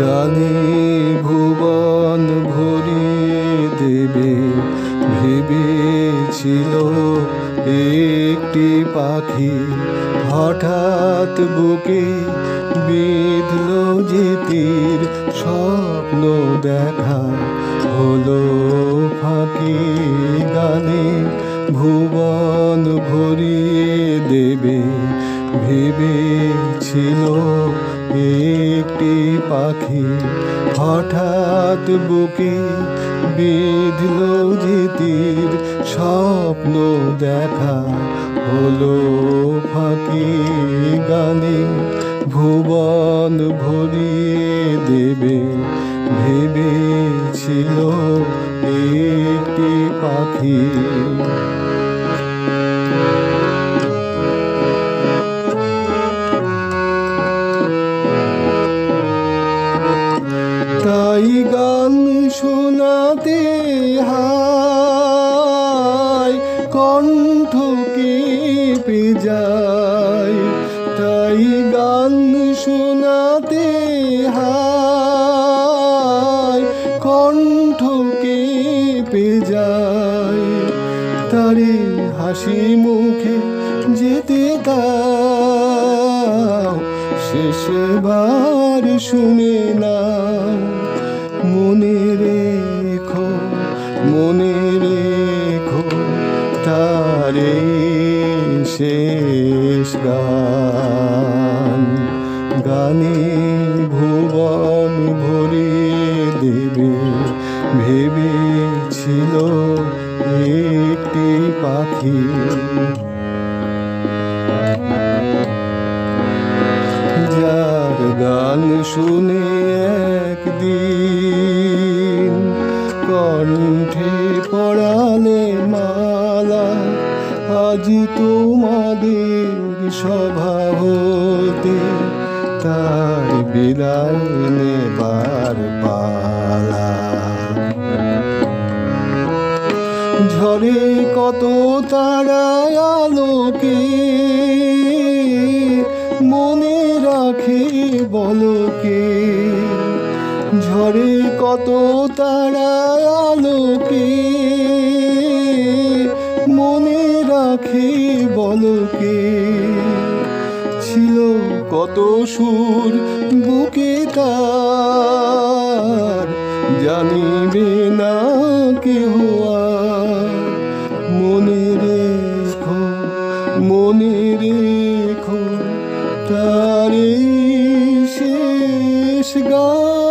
গানে ভুবন ভরিয়ে দেবে ভেবেছিল একটি পাখি, হঠাৎ বুকে বিঁধল যে তীর, স্বপ্ন দেখা হলো ফাঁকি। গানে ভুবন ভরিয়ে দেবে ভেবেছিল একটি পাখি, হঠাৎ বুকে বিঁধল যে তীর, স্বপ্ন দেখা হলো ফাঁকি। গানে ভুবন ভরিয়ে দেবে ভেবেছিল একটি পাখি। তাই গান শোনাতে হায় কণ্ঠ কেঁপে যায়, তাই গান শোনাতে হায় কণ্ঠ কেঁপে যায়। তারে হাসি মুখে যেতে দাও, শেষবার শুনে না। মনে রেখো, মনে রেখো তারে শেষ গান। গানে ভুবন ভরিয়ে দেবে ভেবেছিল একটি পাখি। যার গান শুনে একদিন কণ্ঠে পড়ালে মালা, আজ তোমাদের সভা হতে তার বিদায় নেবার পালা। ঝরে কত তারায় আলোকে মনে রাখে বলকে, ঝরে কত তারায় আলোকে মনে রাখে বলকে। ছিল কত সুর বুকে তার, জানিবে না কেহ আর। মনে রেখো, মনে রেখো তারে শেষ গান।